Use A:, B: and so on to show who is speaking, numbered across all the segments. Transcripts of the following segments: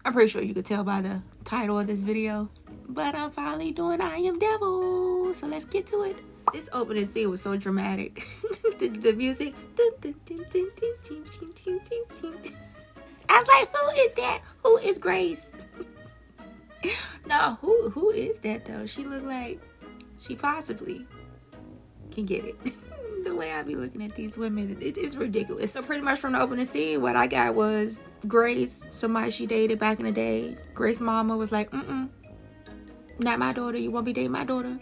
A: I'm pretty sure you could tell by the title of this video. But I'm finally doing I Am Devil. So let's get to it. This opening scene was so dramatic. the music. I was like, who is that? Who is Grace? No, who is that though? She looked like she possibly can get it. The way I be looking at these women, it is ridiculous. So pretty much from the opening scene, what I got was Grace, somebody she dated back in the day. Grace's mama was like, not my daughter. You won't be dating my daughter.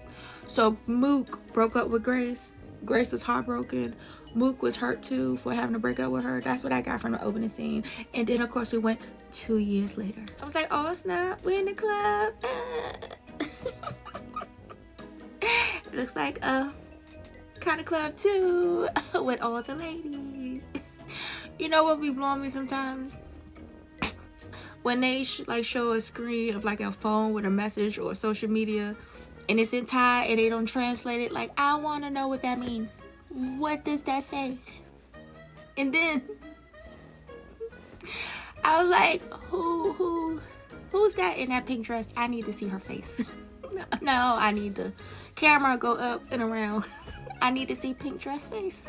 A: So Mook broke up with Grace. Grace was heartbroken. Mook was hurt too for having to break up with her. That's what I got from the opening scene. And then of course we went 2 years later. I was like, oh snap, we're in the club. Looks like a kind of club too, with all the ladies. You know what be blowing me sometimes? When they show a screen of like a phone with a message or social media and it's in Thai and they don't translate it, like, I want to know what that means. What does that say? And then I was like, who's that in that pink dress? I need to see her face. No, I need the camera go up and around. I need to see pink dress face.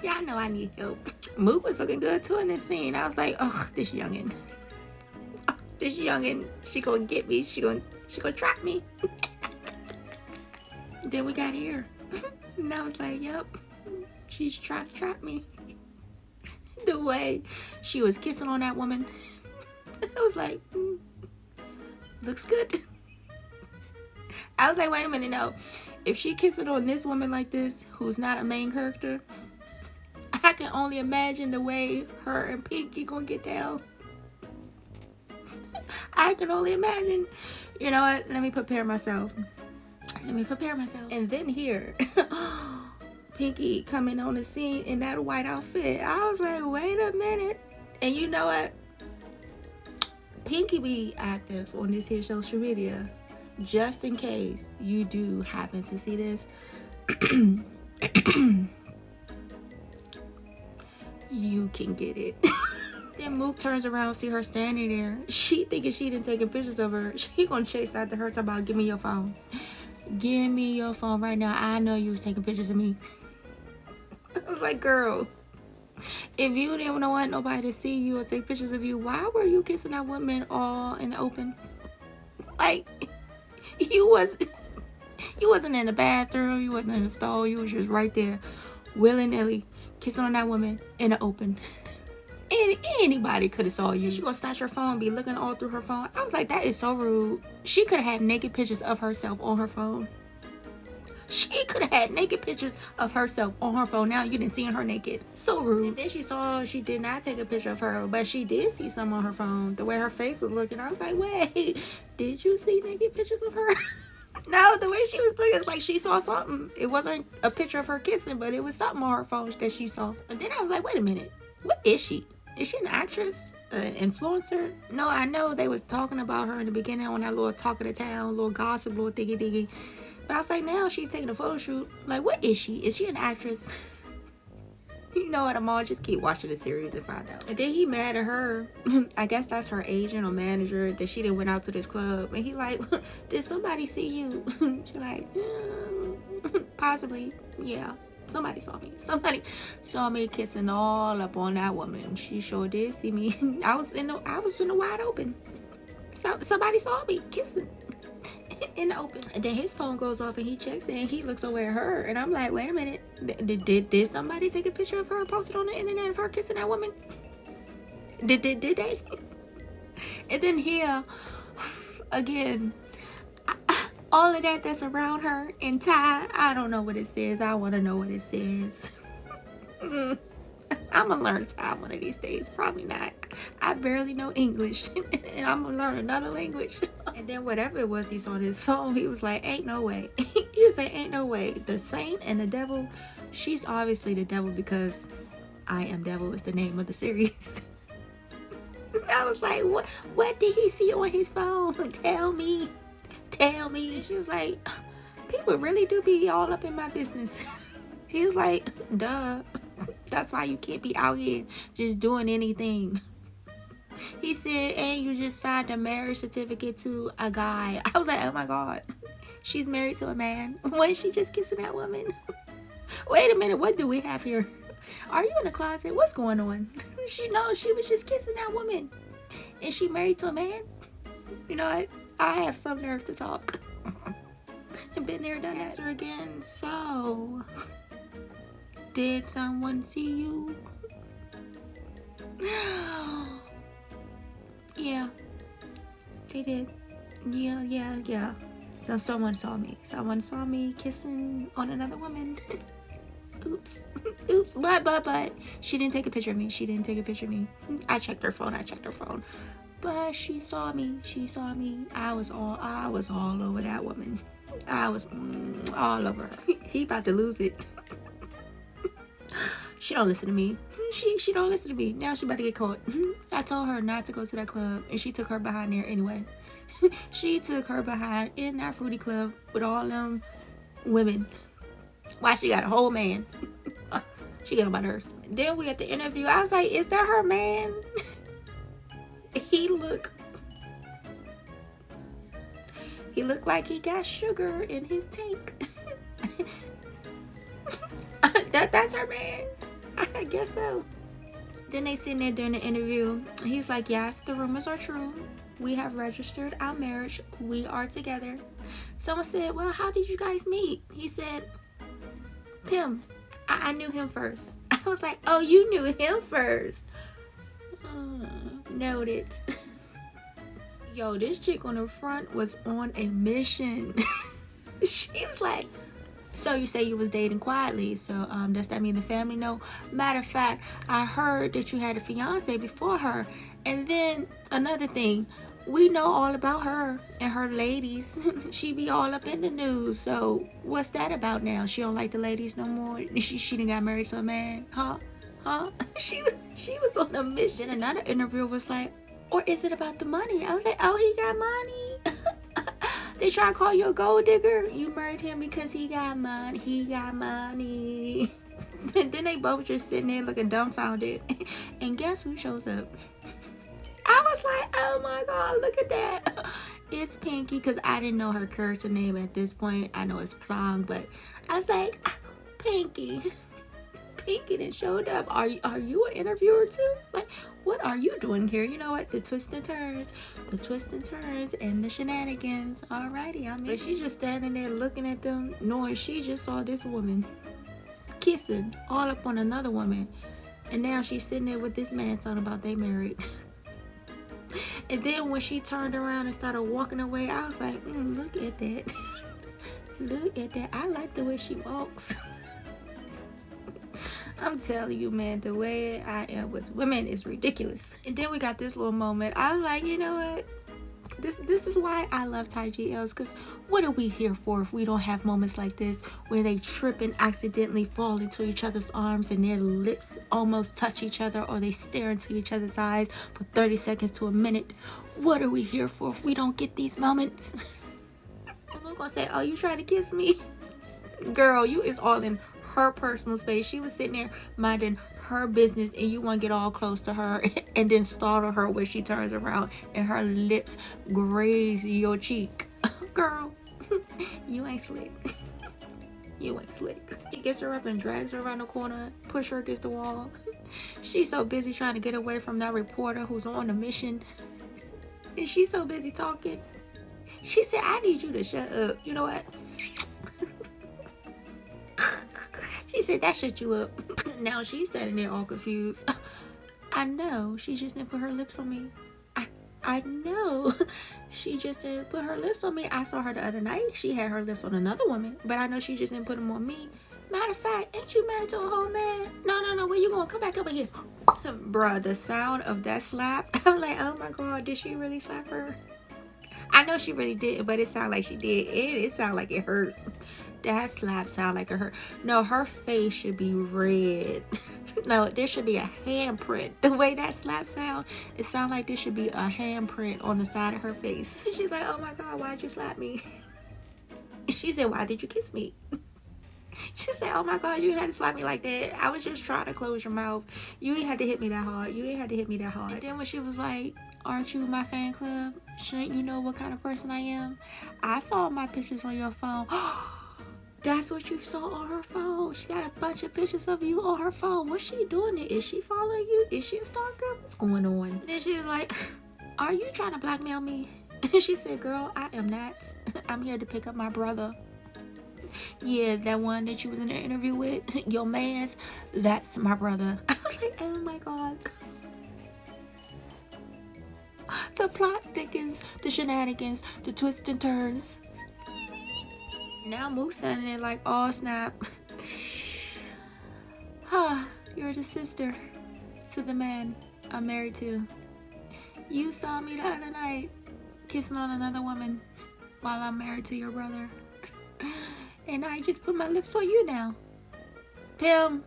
A: Y'all know I need help. Mook was looking good too in this scene. I was like, oh, this youngin'. This youngin', she gonna get me. She gonna trap me. Then we got here. And I was like, yep, she's trying to trap me. The way she was kissing on that woman, I was like, looks good. I was like, wait a minute, no. If she kissing on this woman like this, who's not a main character, I can only imagine the way her and Pinky gonna get down. I can only imagine. You know what? Let me prepare myself. And then here, Pinky coming on the scene in that white outfit. I was like, wait a minute. And you know what? Pinky be active on this here social media. Just in case you do happen to see this. You can get it. Then Mook turns around, see her standing there. She thinking she didn't take pictures of her. She gonna chase after her, talking about, give me your phone. Give me your phone right now. I know you was taking pictures of me. I was like, girl, if you didn't want nobody to see you or take pictures of you, why were you kissing that woman all in the open? Like, you wasn't in the bathroom, you wasn't in the stall, you was just right there, willy-nilly, kissing on that woman in the open. And anybody could have saw you. She gonna snatch her phone, be looking all through her phone. I was like, that is so rude. She could have had naked pictures of herself on her phone. She could have had naked pictures of herself on her phone. Now you didn't see her naked. So rude. And then she saw she did not take a picture of her, but she did see some on her phone. The way her face was looking, I was like, wait, did you see naked pictures of her? No, the way she was looking, it's like she saw something. It wasn't a picture of her kissing, but it was something on her phone that she saw. And then I was like, wait a minute, what is she? Is she an actress? An influencer? No, I know they was talking about her in the beginning on that little talk of the town, little gossip, little thingy. But I was like, now she's taking a photo shoot. Like, what is she? Is she an actress? You know what, Amal, just keep watching the series and find out. And then he mad at her. I guess that's her agent or manager that she didn't went out to this club. And he like, did somebody see you? She like, possibly, yeah. Somebody saw me. Somebody saw me kissing all up on that woman. She sure did see me. I was in the wide open. Somebody saw me kissing in the open. And then his phone goes off and he checks it and he looks over at her. And I'm like, wait a minute. Did somebody take a picture of her and post it on the internet of her kissing that woman? Did they? And then here, again, all of that's around her in Thai. I don't know what it says. I want to know what it says. I'm gonna learn Thai one of these days. Probably not. I barely know English. And I'm gonna learn another language. And then whatever it was he saw on his phone, he was like, ain't no way. He was like, ain't no way. The saint and the devil, she's obviously the devil because I Am Devil is the name of the series. I was like, what did he see on his phone? Tell me. And she was like, people really do be all up in my business. He was like, duh. That's why you can't be out here just doing anything. He said, and you just signed a marriage certificate to a guy. I was like, oh my God. She's married to a man. Why is she just kissing that woman? Wait a minute, what do we have here? Are you in the closet? What's going on? She knows she was just kissing that woman. Is she married to a man? You know what? I have some nerve to talk. Been there, done that. Answer again. So, did someone see you? Yeah, they did. Yeah. So someone saw me. Someone saw me kissing on another woman. Oops. But she didn't take a picture of me. I checked her phone. But she saw me. I was all over that woman. I was all over her. He about to lose it. She don't listen to me. She don't listen to me. Now she about to get caught. I told her not to go to that club, and she took her behind there anyway. She took her behind in that fruity club with all them women. Why she got a whole man? She got on my nerves. Then we at the interview. I was like, is that her man? He looked like he got sugar in his tank. That's her man. I guess so. Then they sitting there during the interview. He's like, yes, the rumors are true. We have registered our marriage. We are together. Someone said, well, how did you guys meet? He said, Pim, I knew him first. I was like, oh, you knew him first. Noted. Yo, this chick on the front was on a mission. She was like, so you say you was dating quietly, so does that mean the family know? Matter of fact, I heard that you had a fiance before her. And then another thing, we know all about her and her ladies. She be all up in the news. So what's that about now? She don't like the ladies no more? She done got married to a man? Huh? She was on a mission. Then another interviewer was like, or is it about the money? I was like, oh, he got money. They try to call you a gold digger. You married him because he got money. And then they both just sitting there looking dumbfounded. And guess who shows up? I was like, oh my God, look at that. It's Pinky, because I didn't know her character name at this point. I know it's Plong, but I was like, Pinky done showed up. Are you an interviewer too? Like, what are you doing here? You know what? The twists and turns and the shenanigans. Alrighty, but she's just standing there looking at them, knowing she just saw this woman kissing all up on another woman, and now she's sitting there with this man talking about they married. And then when she turned around and started walking away, I was like, look at that. Look at that. I like the way she walks. I'm telling you, man, the way I am with women is ridiculous. And then we got this little moment. I was like, you know what? This is why I love Thai GLs, because what are we here for if we don't have moments like this where they trip and accidentally fall into each other's arms and their lips almost touch each other, or they stare into each other's eyes for 30 seconds to a minute? What are we here for if we don't get these moments? I'm not gonna say, oh, you trying to kiss me? Girl, you is all in her personal space. She was sitting there minding her business, and you want to get all close to her and then startle her when she turns around and her lips graze your cheek. Girl, you ain't slick. You ain't slick. She gets her up and drags her around the corner, push her against the wall. She's so busy trying to get away from that reporter who's on a mission, and she's so busy talking. She said, I need you to shut up. You know what? She said, that shut you up. Now she's standing there all confused. I know. She just didn't put her lips on me. I know. She just didn't put her lips on me. I saw her the other night. She had her lips on another woman. But I know she just didn't put them on me. Matter of fact, ain't you married to a whole man? No. Where you going? Come back over here. Bruh, the sound of that slap. I'm like, oh my God, did she really slap her? I know she really did, but it sounded like she did. And it sounded like it hurt. That slap sound like it hurt. No, her face should be red. No, there should be a handprint. The way that slap sound, it sounds like there should be a handprint on the side of her face. She's like, oh my God, why'd you slap me? She said, why did you kiss me? She said, oh my God, you didn't have to slap me like that. I was just trying to close your mouth. You ain't had to hit me that hard. You ain't had to hit me that hard. And then when she was like, aren't you my fan club? Shouldn't you know what kind of person I am? I saw my pictures on your phone. That's what you saw on her phone. She got a bunch of pictures of you on her phone. What's she doing? Is she following you? Is she a stalker? What's going on? Then she was like, are you trying to blackmail me? She said, girl, I am not. I'm here to pick up my brother. Yeah, that one that you was in the interview with, your man's, that's my brother. I was like, oh my God. The plot thickens, the shenanigans, the twists and turns. Now Mook's standing there like, oh snap. You're the sister to the man I'm married to. You saw me the other night kissing on another woman while I'm married to your brother. And I just put my lips on you now. Pim,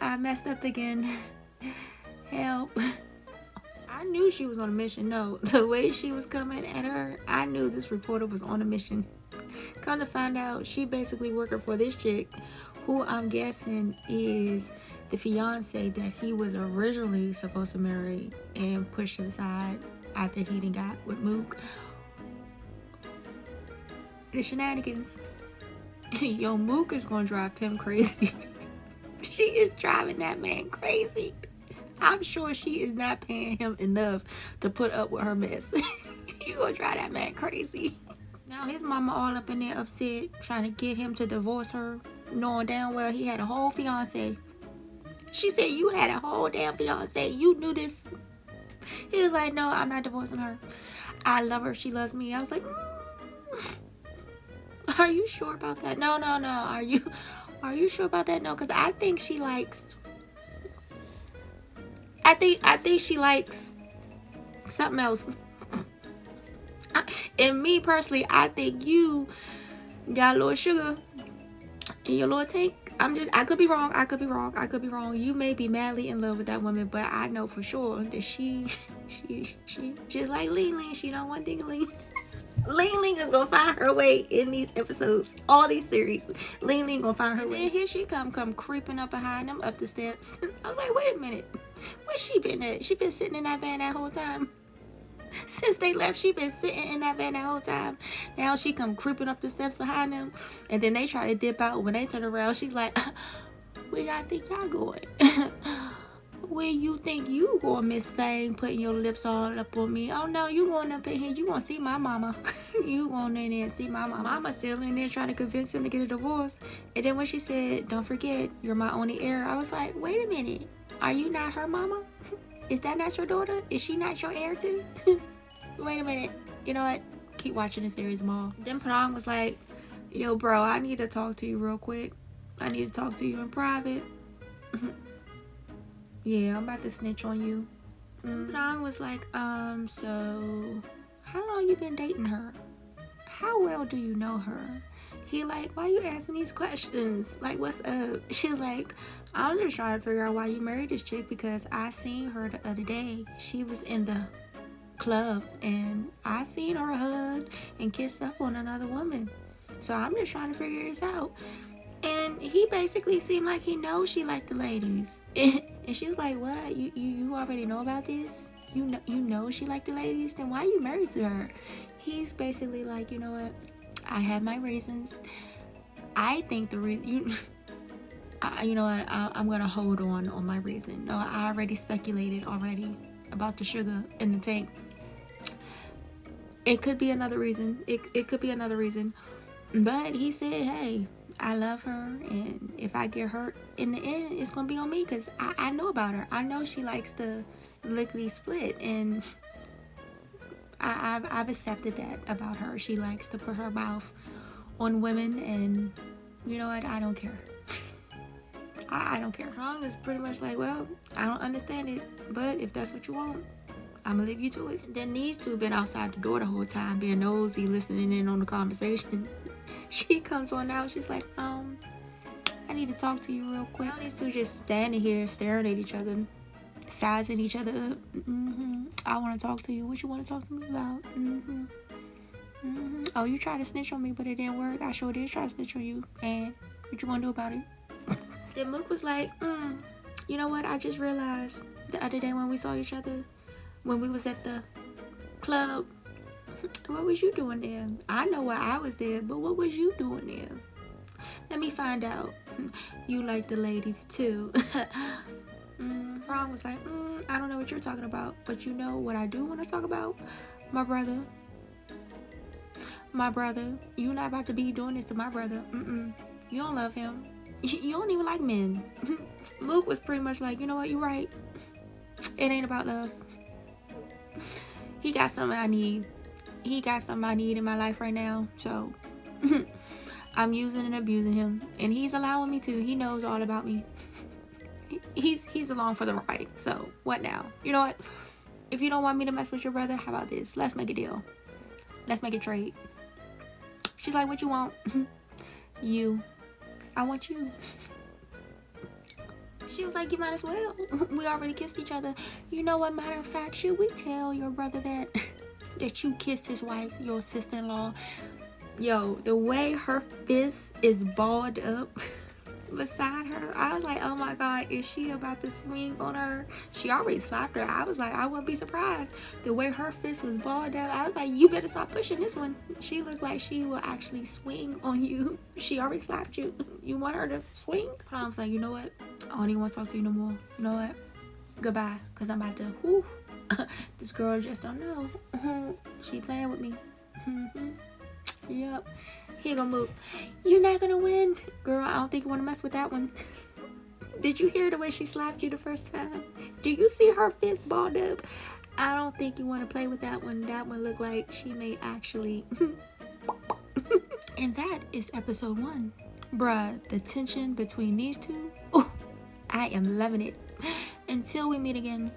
A: I messed up again. Help. I knew she was on a mission. No, the way she was coming at her, I knew this reporter was on a mission. Come to find out, she basically working for this chick, who I'm guessing is the fiance that he was originally supposed to marry and pushed to the side after he done got with Mook. The shenanigans. Yo, Mook is gonna drive Pim crazy. She is driving that man crazy. I'm sure she is not paying him enough to put up with her mess. You gonna drive that man crazy. Now his mama all up in there upset, trying to get him to divorce her, knowing damn well he had a whole fiance. She said, you had a whole damn fiance. You knew this. He was like, no, I'm not divorcing her. I love her. She loves me. I was like, are you sure about that? No. Are you sure about that? No, because I think she likes. I think she likes something else. And me personally, I think you got a little sugar in your little tank. I could be wrong. You may be madly in love with that woman, but I know for sure that she just like Ling Ling. She don't want Ding-a-ling. Ling Ling is gonna find her way in these episodes, all these series. Ling Ling gonna find her way. Then here she come creeping up behind them up the steps. I was like, wait a minute, where's she been at? She been sitting in that van that whole time. Since they left, she been sitting in that van that whole time. Now she come creeping up the steps behind them, and then they try to dip out. When they turn around, she's like, where y'all think y'all going? Where you think you going, Miss Thing, putting your lips all up on me? Oh no, you going up in here, you gonna see my mama. You going in there and see my mama. Mama still in there trying to convince him to get a divorce. And then when she said, don't forget, you're my only heir, I was like, wait a minute, are you not her mama? Is that not your daughter? Is she not your heir too? Wait a minute. You know what? Keep watching the series more. Then Prong was like, yo, bro, I need to talk to you real quick. I need to talk to you in private. Yeah, I'm about to snitch on you. Prong was like, so how long you been dating her? How well do you know her? He like, why you asking these questions? Like, what's up? She's like, I'm just trying to figure out why you married this chick, because I seen her the other day. She was in the club and I seen her hug and kiss up on another woman. So I'm just trying to figure this out. And he basically seemed like he knows she liked the ladies. And she was like, what? You already know about this? You know she liked the ladies? Then why are you married to her? He's basically like, you know what? I have my reasons. I think the reason you know what? I'm gonna hold on my reason. No, I already speculated already about the sugar in the tank. It could be another reason. It could be another reason. But he said, hey, I love her, and if I get hurt in the end, it's gonna be on me, because I know about her. I know she likes to lickety split, and I've accepted that about her. She likes to put her mouth on women, and you know what? I don't care. I don't care. Prong is pretty much like, well, I don't understand it, but if that's what you want, I'm gonna leave you to it. Then these two been outside the door the whole time, being nosy, listening in on the conversation. She comes on out. She's like, I need to talk to you real quick. Now these two just standing here staring at each other, sizing each other up. I want to talk to you. What you want to talk to me about? Oh, you tried to snitch on me, but it didn't work. I sure did try to snitch on you. And what you gonna do about it? Then Mook was like, you know what? I just realized the other day when we saw each other, when we was at the club, what was you doing there? I know why I was there, but what was you doing there? Let me find out. You like the ladies too. Ron was like, I don't know what you're talking about, but you know what I do want to talk about? My brother. My brother. You're not about to be doing this to my brother. You don't love him. You don't even like men. Mook was pretty much like, you know what? You're right. It ain't about love. He got something I need. He got something I need in my life right now. So I'm using and abusing him. And he's allowing me to. He knows all about me. He's along for the ride. So what now? You know what? If you don't want me to mess with your brother, how about this? Let's make a deal. Let's make a trade. She's like, what you want? You. I want you. She was like, you might as well. We already kissed each other. You know what, matter of fact, should we tell your brother that you kissed his wife, your sister-in-law? Yo, the way her fist is balled up beside her, I was like, oh my God, is she about to swing on her? She already slapped her. I was like, I wouldn't be surprised. The way her fist was balled up, I was like, you better stop pushing this one. She looked like she will actually swing on you. She already slapped you. You want her to swing? I was like, you know what? I don't even want to talk to you no more. You know what? Goodbye. Because I'm about to, this girl just don't know. She playing with me. Yep. Here go Mook. You're not gonna win. Girl, I don't think you want to mess with that one. Did you hear the way she slapped you the first time? Do you see her fist balled up? I don't think you want to play with that one. That one looked like she may actually. And that is episode 1. Bruh, the tension between these two. Oh, I am loving it. Until we meet again.